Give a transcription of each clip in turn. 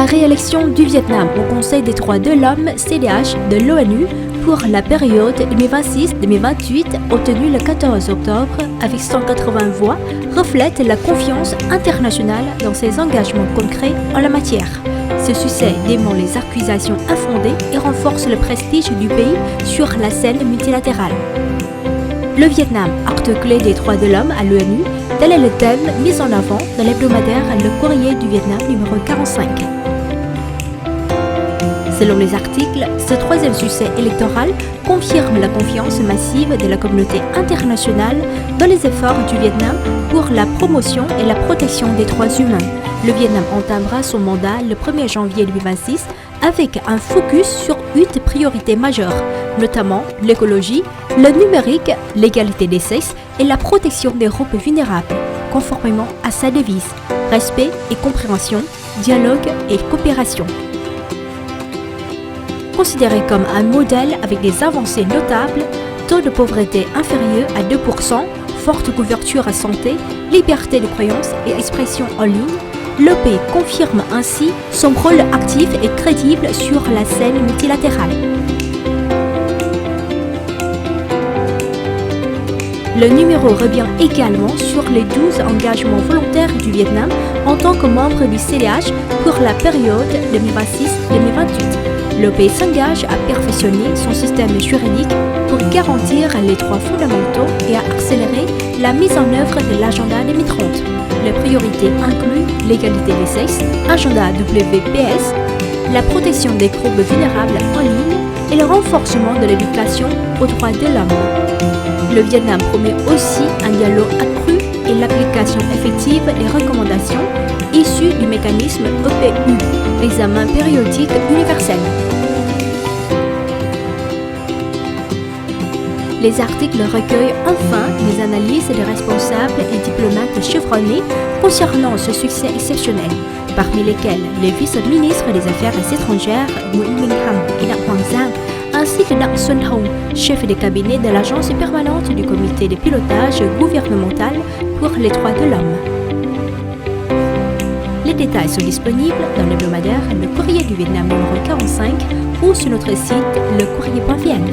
réélection du Vietnam au Conseil des droits de l'homme CDH de l'ONU pour la période 2026-2028 obtenue le 14 octobre avec 180 voix reflète la confiance internationale dans ses engagements concrets en la matière. Ce succès dément les accusations infondées et renforce le prestige du pays sur la scène multilatérale. Le Vietnam, acte clé des droits de l'homme à l'ONU, tel est le thème mis en avant dans l'hebdomadaire Le Courrier du Vietnam numéro 45. Selon les articles, ce troisième succès électoral confirme la confiance massive de la communauté internationale dans les efforts du Vietnam pour la promotion et la protection des droits humains. Le Vietnam entamera son mandat le 1er janvier 2026 avec un focus sur 8 priorités majeures, notamment l'écologie, le numérique, l'égalité des sexes et la protection des groupes vulnérables, conformément à sa devise « Respect et compréhension, dialogue et coopération ». Considéré comme un modèle avec des avancées notables, taux de pauvreté inférieur à 2%, forte couverture à santé, liberté de croyance et expression en ligne, le pays confirme ainsi son rôle actif et crédible sur la scène multilatérale. Le numéro revient également sur les 12 engagements volontaires du Vietnam en tant que membre du CDH pour la période 2026-2028. Le pays s'engage à perfectionner son système juridique pour garantir les droits fondamentaux et à accélérer la mise en œuvre de l'agenda 2030. Les priorités incluent l'égalité des sexes, agenda WPS, la protection des groupes vulnérables en ligne et le renforcement de l'éducation aux droits de l'homme. Le Vietnam promet aussi un dialogue accru et l'application effective des recommandations issues du mécanisme EPU, examen périodique universel. Les articles recueillent enfin les analyses des responsables et diplomates chevronnés concernant ce succès exceptionnel, parmi lesquels les vice-ministres des Affaires étrangères Nguyen Minh Hằng et Đặng Hoàng Giang, ainsi que Đặng Xuân Hồng, chef de cabinet de l'agence permanente du comité de pilotage gouvernemental pour les droits de l'homme. Les détails sont disponibles dans l'hebdomadaire Le Courrier du Vietnam numéro 45 ou sur notre site lecourrier.vn.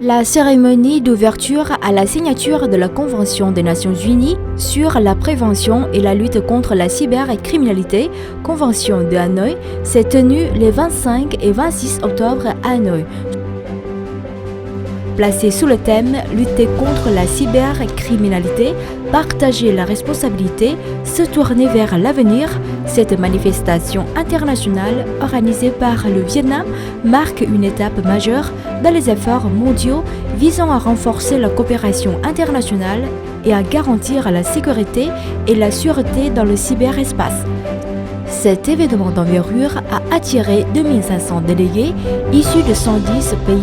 La cérémonie d'ouverture à la signature de la Convention des Nations Unies sur la prévention et la lutte contre la cybercriminalité, Convention de Hanoï, s'est tenue les 25 et 26 octobre à Hanoï. Placée sous le thème « Lutter contre la cybercriminalité, partager la responsabilité, se tourner vers l'avenir », cette manifestation internationale organisée par le Vietnam marque une étape majeure dans les efforts mondiaux visant à renforcer la coopération internationale et à garantir la sécurité et la sûreté dans le cyberespace. Cet événement d'envergure a attiré 2500 délégués issus de 110 pays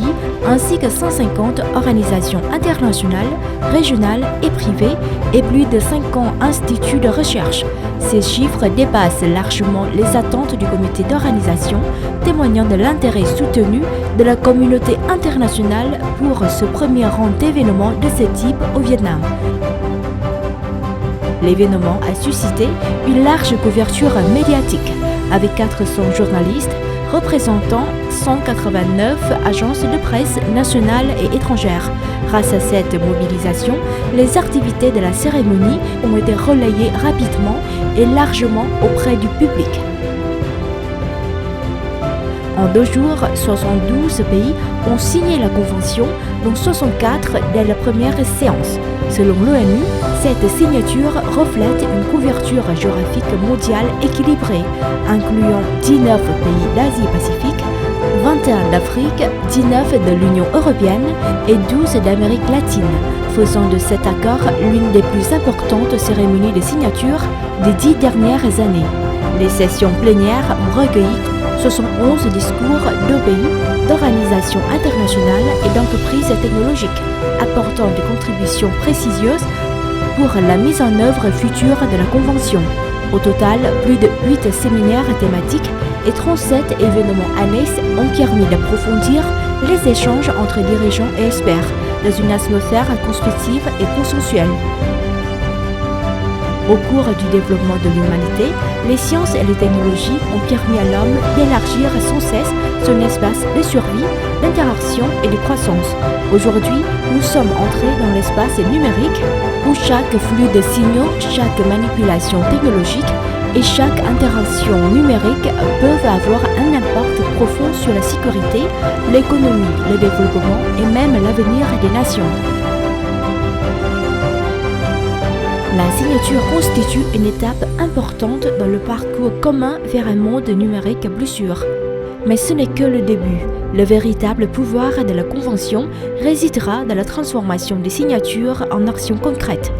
ainsi que 150 organisations internationales, régionales et privées et plus de 50 instituts de recherche. Ces chiffres dépassent largement les attentes du comité d'organisation, témoignant de l'intérêt soutenu de la communauté internationale pour ce premier rang d'événements de ce type au Vietnam. L'événement a suscité une large couverture médiatique, avec 400 journalistes représentant 189 agences de presse nationales et étrangères. Grâce à cette mobilisation, les activités de la cérémonie ont été relayées rapidement et largement auprès du public. En 2 jours, 72 pays ont signé la convention, dont 64 dès la première séance. Selon l'ONU, cette signature reflète une couverture géographique mondiale équilibrée, incluant 19 pays d'Asie-Pacifique, 21 d'Afrique, 19 de l'Union européenne et 12 d'Amérique latine, faisant de cet accord l'une des plus importantes cérémonies de signature des 10 dernières années. Les sessions plénières ont recueilli 71 discours de pays, d'organisations internationales et d'entreprises technologiques, apportant des contributions précieuses pour la mise en œuvre future de la Convention. Au total, plus de 8 séminaires thématiques et 37 événements annexes ont permis d'approfondir les échanges entre dirigeants et experts dans une atmosphère constructive et consensuelle. Au cours du développement de l'humanité, les sciences et les technologies ont permis à l'homme d'élargir sans cesse son espace de survie, d'interaction et de croissance. Aujourd'hui, nous sommes entrés dans l'espace numérique où chaque flux de signaux, chaque manipulation technologique et chaque interaction numérique peuvent avoir un impact profond sur la sécurité, l'économie, le développement et même l'avenir des nations. La signature constitue une étape importante dans le parcours commun vers un monde numérique plus sûr. Mais ce n'est que le début. Le véritable pouvoir de la Convention résidera dans la transformation des signatures en actions concrètes.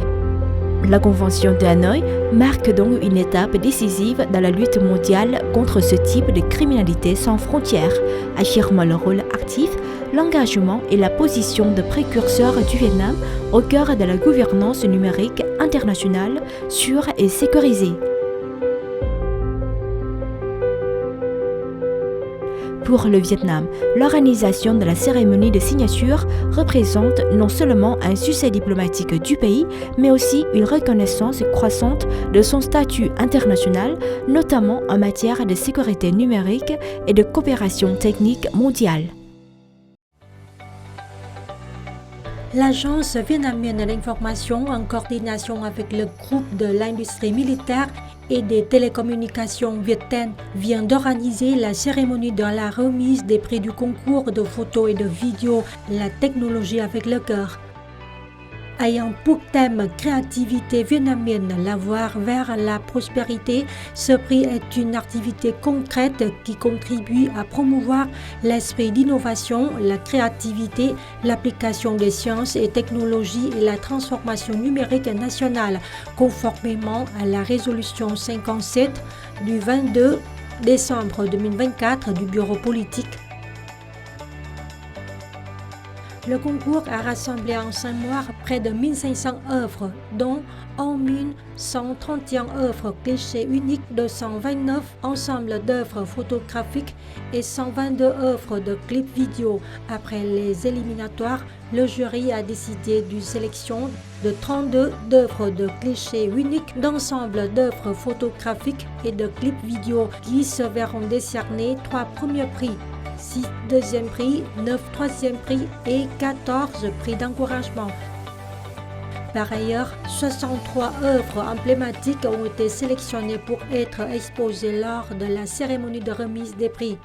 La Convention de Hanoï marque donc une étape décisive dans la lutte mondiale contre ce type de criminalité sans frontières, affirmant le rôle actif, l'engagement et la position de précurseur du Vietnam au cœur de la gouvernance numérique internationale sûre et sécurisée. Pour le Vietnam, l'organisation de la cérémonie de signature représente non seulement un succès diplomatique du pays, mais aussi une reconnaissance croissante de son statut international, notamment en matière de sécurité numérique et de coopération technique mondiale. L'Agence vietnamienne de l'information, en coordination avec le groupe de l'industrie militaire et des télécommunications Vietten, vient d'organiser la cérémonie de la remise des prix du concours de photos et de vidéos La technologie avec le cœur. Ayant pour thème créativité vietnamienne, la voie vers la prospérité, ce prix est une activité concrète qui contribue à promouvoir l'esprit d'innovation, la créativité, l'application des sciences et technologies et la transformation numérique nationale, conformément à la résolution 57 du 22 décembre 2024 du Bureau politique. Le concours a rassemblé en 5 mois près de 1500 œuvres, dont 1131 œuvres clichés uniques, 229 ensembles d'œuvres photographiques et 122 œuvres de clips vidéo. Après les éliminatoires, le jury a décidé d'une sélection de 32 œuvres de clichés uniques, d'ensembles d'œuvres photographiques et de clips vidéo qui se verront décerner 3 premiers prix, 6 deuxième prix, 9 troisième prix et 14 prix d'encouragement. Par ailleurs, 63 œuvres emblématiques ont été sélectionnées pour être exposées lors de la cérémonie de remise des prix.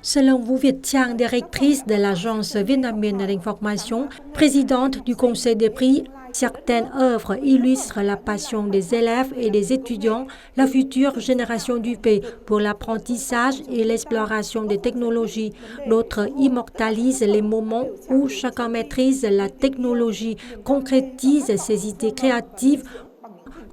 Selon Vu Việt Trang, directrice de l'Agence vietnamienne de l'information, présidente du Conseil des prix, certaines œuvres illustrent la passion des élèves et des étudiants, la future génération du pays, pour l'apprentissage et l'exploration des technologies. D'autres immortalisent les moments où chacun maîtrise la technologie, concrétise ses idées créatives.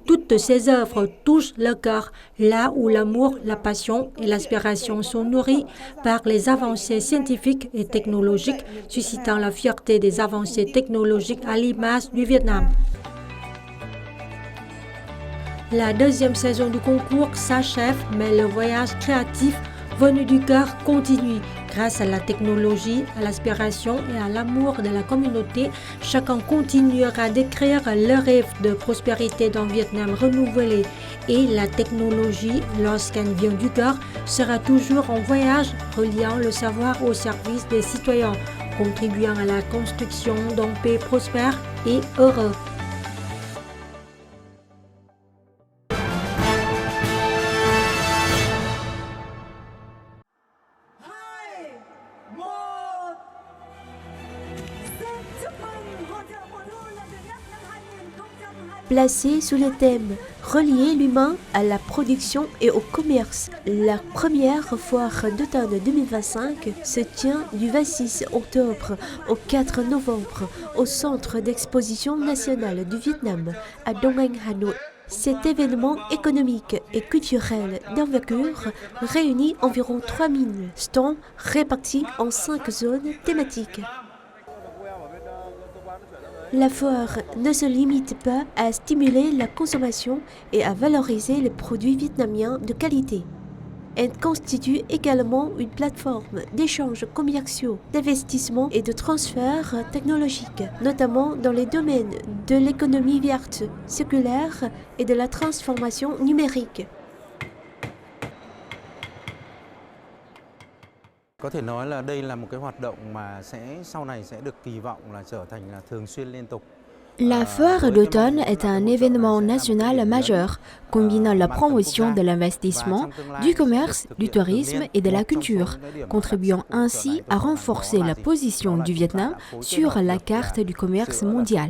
Toutes ces œuvres touchent le cœur, là où l'amour, la passion et l'aspiration sont nourris par les avancées scientifiques et technologiques, suscitant la fierté des avancées technologiques à l'image du Vietnam. La deuxième saison du concours s'achève, mais le voyage créatif venu du cœur continue. Grâce à la technologie, à l'aspiration et à l'amour de la communauté, chacun continuera d'écrire le rêve de prospérité d'un Vietnam renouvelé. Et la technologie, lorsqu'elle vient du cœur, sera toujours en voyage, reliant le savoir au service des citoyens, contribuant à la construction d'un pays prospère et heureux. Placé sous le thème « Relier l'humain à la production et au commerce », la première foire d'automne 2025 se tient du 26 octobre au 4 novembre au Centre d'exposition nationale du Vietnam à Đông Anh, Hanoï. Cet événement économique et culturel d'envergure réunit environ 3000 stands répartis en 5 zones thématiques. La foire ne se limite pas à stimuler la consommation et à valoriser les produits vietnamiens de qualité. Elle constitue également une plateforme d'échanges commerciaux, d'investissement et de transfert technologique, notamment dans les domaines de l'économie verte, circulaire et de la transformation numérique. Có thể nói là đây là một cái hoạt động mà sau này sẽ được kỳ vọng là trở thành là thường xuyên liên tục. La foire d'automne est un événement national majeur, combinant la promotion de l'investissement, du commerce, du tourisme et de la culture, contribuant ainsi à renforcer la position du Vietnam sur la carte du commerce mondial.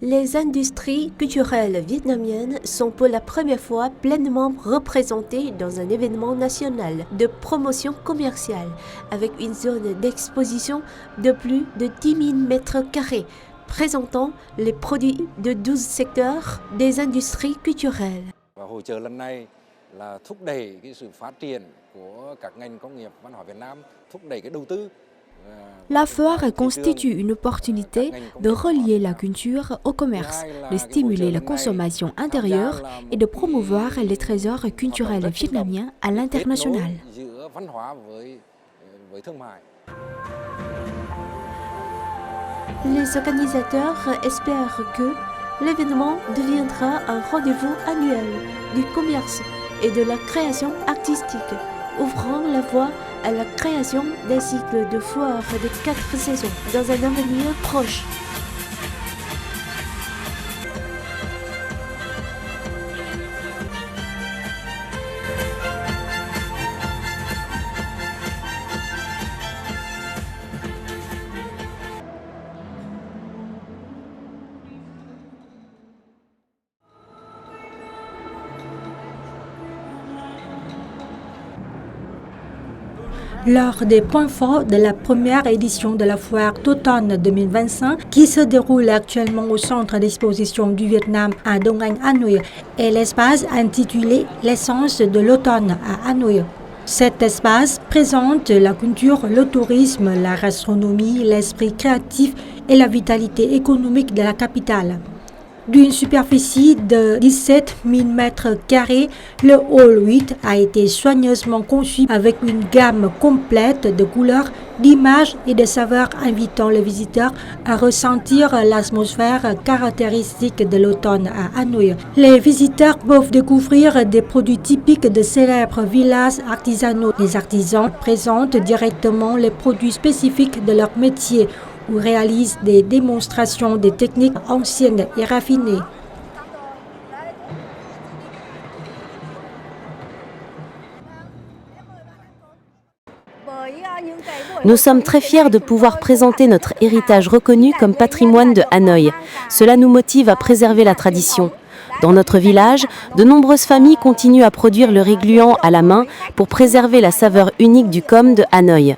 Les industries culturelles vietnamiennes sont pour la première fois pleinement représentées dans un événement national de promotion commerciale, avec une zone d'exposition de plus de 10 000 mètres carrés, présentant les produits de 12 secteurs des industries culturelles. Hội chợ lần này là thúc đẩy cái sự phát triển của các ngành công nghiệp văn hóa Việt Nam, thúc đẩy cái đầu tư. La foire constitue une opportunité de relier la culture au commerce, de stimuler la consommation intérieure et de promouvoir les trésors culturels vietnamiens à l'international. Les organisateurs espèrent que l'événement deviendra un rendez-vous annuel du commerce et de la création artistique, ouvrant la voie à la création d'un cycle de foires de 4 saisons dans un avenir proche. Lors des points forts de la première édition de la foire d'automne 2025 qui se déroule actuellement au centre d'exposition du Vietnam à Đông Anh, Hanoï, et l'espace intitulé L'essence de l'automne à Hanoï. Cet espace présente la culture, le tourisme, la gastronomie, l'esprit créatif et la vitalité économique de la capitale. D'une superficie de 17 000 m², le hall 8 a été soigneusement conçu avec une gamme complète de couleurs, d'images et de saveurs invitant les visiteurs à ressentir l'atmosphère caractéristique de l'automne à Hanoï. Les visiteurs peuvent découvrir des produits typiques de célèbres villages artisanaux. Les artisans présentent directement les produits spécifiques de leur métier ou réalisent des démonstrations des techniques anciennes et raffinées. Nous sommes très fiers de pouvoir présenter notre héritage reconnu comme patrimoine de Hanoï. Cela nous motive à préserver la tradition. Dans notre village, de nombreuses familles continuent à produire le riz gluant à la main pour préserver la saveur unique du com de Hanoï.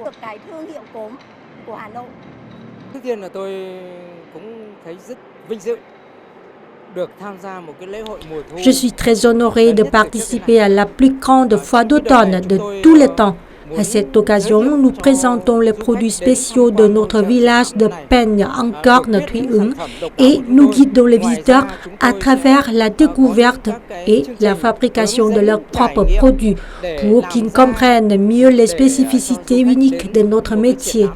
Je suis très honorée de participer à la plus grande foire d'automne de tous les temps. À cette occasion, nous présentons les produits spéciaux de notre village de Peigne Angkor Thuy Ung et nous guidons les visiteurs à travers la découverte et la fabrication de leurs propres produits pour qu'ils comprennent mieux les spécificités uniques de notre métier.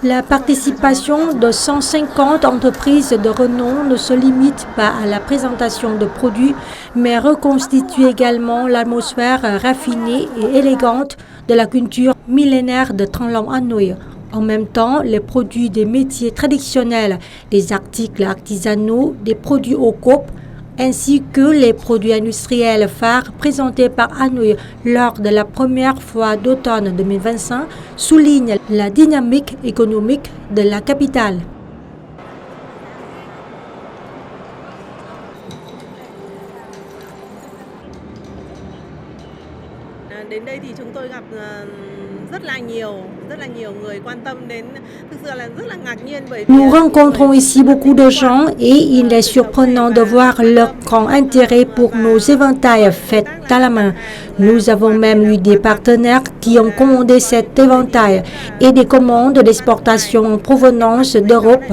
La participation de 150 entreprises de renom ne se limite pas à la présentation de produits, mais reconstitue également l'atmosphère raffinée et élégante de la culture millénaire de Trang Long Hanoï. En même temps, les produits des métiers traditionnels, des articles artisanaux, des produits au cope, ainsi que les produits industriels phares présentés par Hanoï lors de la première foire d'automne 2025 soulignent la dynamique économique de la capitale. Đến đây thì chúng tôi gặp Nous rencontrons ici beaucoup de gens et il est surprenant de voir leur grand intérêt pour nos éventails faits à la main. Nous avons même eu des partenaires qui ont commandé cet éventail et des commandes d'exportation en provenance d'Europe.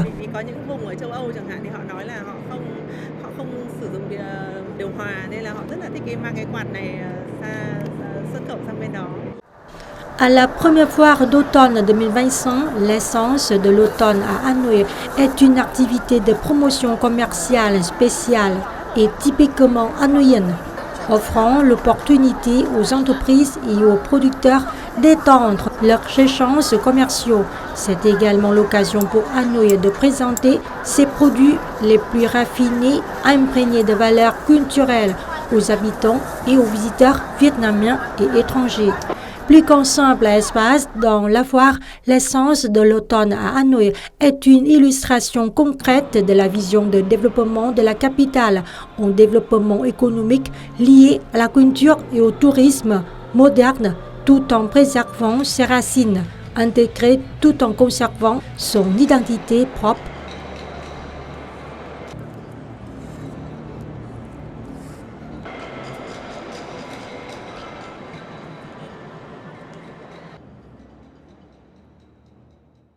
À la première foire d'automne 2025, l'essence de l'automne à Hanoï est une activité de promotion commerciale spéciale et typiquement hanoïenne, offrant l'opportunité aux entreprises et aux producteurs d'étendre leurs échanges commerciaux. C'est également l'occasion pour Hanoï de présenter ses produits les plus raffinés, imprégnés de valeurs culturelles aux habitants et aux visiteurs vietnamiens et étrangers. Plus qu'un simple espace dans la foire, l'essence de l'automne à Hanoï est une illustration concrète de la vision de développement de la capitale, un développement économique lié à la culture et au tourisme moderne, tout en préservant ses racines, intégré tout en conservant son identité propre